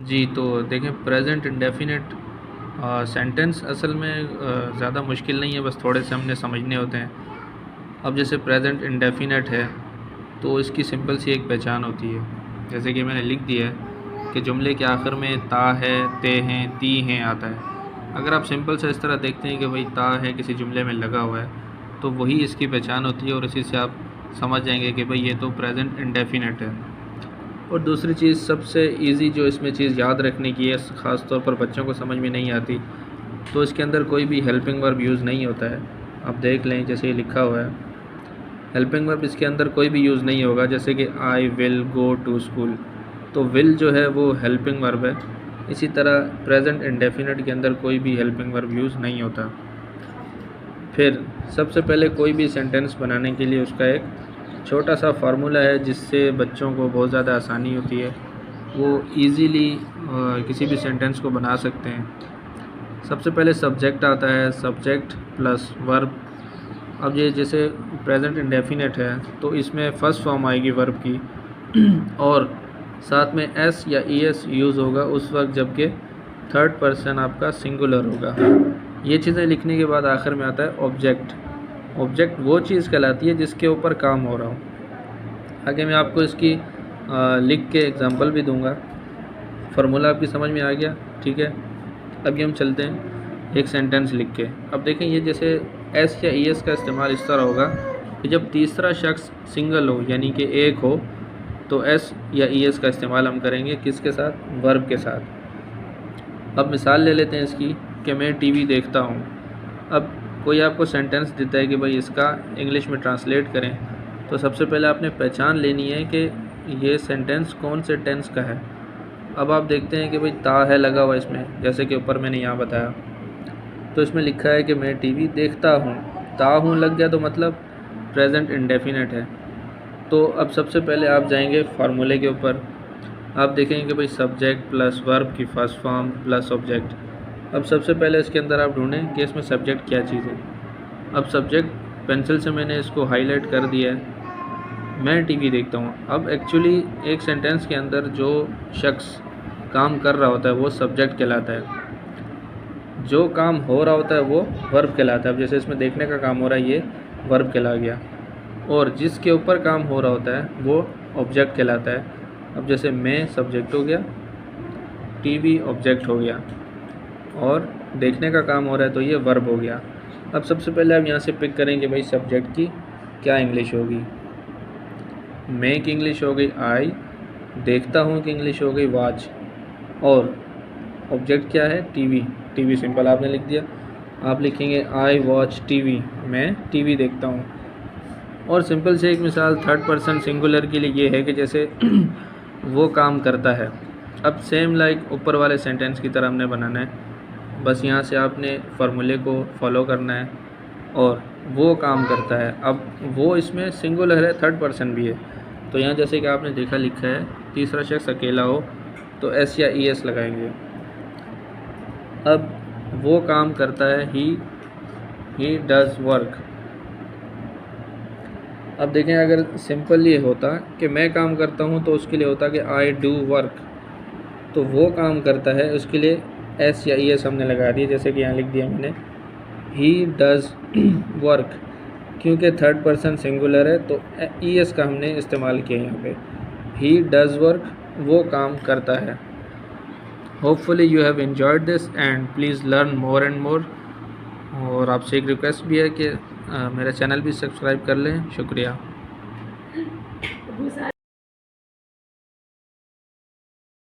जी, तो देखें present इंडेफ़िनिट sentence असल में ज़्यादा मुश्किल नहीं है, बस थोड़े से हमने समझने होते हैं। अब जैसे प्रेज़ेंट इंडेफ़िनिट है, तो इसकी सिंपल सी एक पहचान होती है। जैसे कि मैंने लिख दिया है कि जुमले के आखिर में ता है, ते हैं, ती हैं आता है। अगर आप सिंपल से इस तरह देखते हैं कि भाई ता है किसी जुमले में लगा हुआ है, तो वही इसकी पहचान होती है और इसी से आप समझ जाएंगे कि भाई ये तो प्रेज़ेंट इंडेफ़िनिट है। और दूसरी चीज़ सबसे ईज़ी जो इसमें चीज़ याद रखने की है, ख़ास तौर पर बच्चों को समझ में नहीं आती, तो इसके अंदर कोई भी हेल्पिंग वर्ब यूज़ नहीं होता है। आप देख लें जैसे ये लिखा हुआ है, हेल्पिंग वर्ब इसके अंदर कोई भी यूज़ नहीं होगा। जैसे कि I will go to school, तो विल जो है वो हेल्पिंग वर्ब है। इसी तरह प्रेजेंट इंडेफिनिट के अंदर कोई भी हेल्पिंग वर्ब यूज़ नहीं होता। फिर सबसे पहले कोई भी सेंटेंस बनाने के लिए उसका एक छोटा सा फार्मूला है जिससे बच्चों को बहुत ज़्यादा आसानी होती है, वो ईज़िली किसी भी सेंटेंस को बना सकते हैं। सबसे पहले सब्जेक्ट आता है, सब्जेक्ट प्लस वर्ब। अब ये जैसे प्रेजेंट इंडेफिनिट है तो इसमें फ़र्स्ट फॉर्म आएगी वर्ब की और साथ में एस या ई एस यूज़ होगा उस वक्त जबकि थर्ड पर्सन आपका सिंगुलर होगा। ये चीज़ें लिखने के बाद आखिर में आता है ऑब्जेक्ट। ऑब्जेक्ट वो चीज़ कहलाती है जिसके ऊपर काम हो रहा हो। आगे मैं आपको इसकी लिख के एग्जांपल भी दूंगा। फार्मूला आपकी समझ में आ गया, ठीक है। अभी हम चलते हैं एक सेंटेंस लिख के। अब देखें ये जैसे एस या ई एस का इस्तेमाल इस तरह होगा कि जब तीसरा शख्स सिंगल हो यानी कि एक हो तो एस या ई एस का इस्तेमाल हम करेंगे किसके साथ, वर्ब के साथ। अब मिसाल ले लेते हैं इसकी कि मैं टीवी देखता हूँ। अब कोई आपको सेंटेंस देता है कि भाई इसका इंग्लिश में ट्रांसलेट करें, तो सबसे पहले आपने पहचान लेनी है कि ये सेंटेंस कौन से टेंस का है। अब आप देखते हैं कि भाई ता है लगा हुआ इसमें, जैसे कि ऊपर मैंने यहाँ बताया, तो इसमें लिखा है कि मैं टीवी देखता हूँ। ता हूँ लग गया तो मतलब प्रेजेंट इंडेफिनिट है। तो अब सबसे पहले आप जाएंगे फार्मूले के ऊपर। आप देखेंगे कि भाई सब्जेक्ट प्लस वर्ब की फर्स्ट फॉर्म प्लस ऑब्जेक्ट। अब सबसे पहले इसके अंदर आप ढूंढें कि इसमें सब्जेक्ट क्या चीज़ है। अब सब्जेक्ट पेंसिल से मैंने इसको हाईलाइट कर दिया है, मैं टीवी देखता हूँ। अब एक्चुअली एक सेंटेंस के अंदर जो शख्स काम कर रहा होता है वो सब्जेक्ट कहलाता है, जो काम हो रहा होता है वो वर्ब कहलाता है। अब जैसे इसमें देखने का काम हो रहा है ये वर्ब कहला गया, और जिसके ऊपर काम हो रहा होता है वो ऑब्जेक्ट कहलाता है। अब जैसे मैं सब्जेक्ट हो गया, टीवी ऑब्जेक्ट हो गया, और देखने का काम हो रहा है तो ये वर्ब हो गया। अब सबसे पहले आप यहाँ से पिक करेंगे भाई सब्जेक्ट की क्या इंग्लिश होगी। मैं की इंग्लिश हो गई आई, देखता हूँ कि इंग्लिश हो गई वॉच, और ऑब्जेक्ट क्या है टीवी। टीवी सिंपल आपने लिख दिया। आप लिखेंगे आई वॉच टीवी, मैं टीवी देखता हूँ। और सिंपल से एक मिसाल थर्ड पर्सन सिंगुलर के लिए ये है कि जैसे वो काम करता है। अब सेम लाइक ऊपर वाले सेंटेंस की तरह हमने बनाना है, बस यहाँ से आपने फार्मूले को फॉलो करना है और वो काम करता है। अब वो इसमें सिंगुलर है, थर्ड पर्सन भी है, तो यहाँ जैसे कि आपने देखा लिखा है तीसरा शख्स अकेला हो तो एस या ई एस लगाएंगे। अब वो काम करता है ही डज़ वर्क। अब देखें अगर सिंपल ये होता कि मैं काम करता हूँ तो उसके लिए होता कि आई डू वर्क, तो वो काम करता है उसके लिए एस या ई एस हमने लगा दिया, जैसे कि यहाँ लिख दिया मैंने ही डज़ वर्क। क्योंकि थर्ड पर्सन सिंगुलर है तो ई एस का हमने इस्तेमाल किया यहाँ पे। ही डज़ वर्क, वो काम करता है। Hopefully you have enjoyed this and please learn more and more. और आपसे एक रिक्वेस्ट भी है कि मेरा चैनल भी सब्सक्राइब कर लें। शुक्रिया।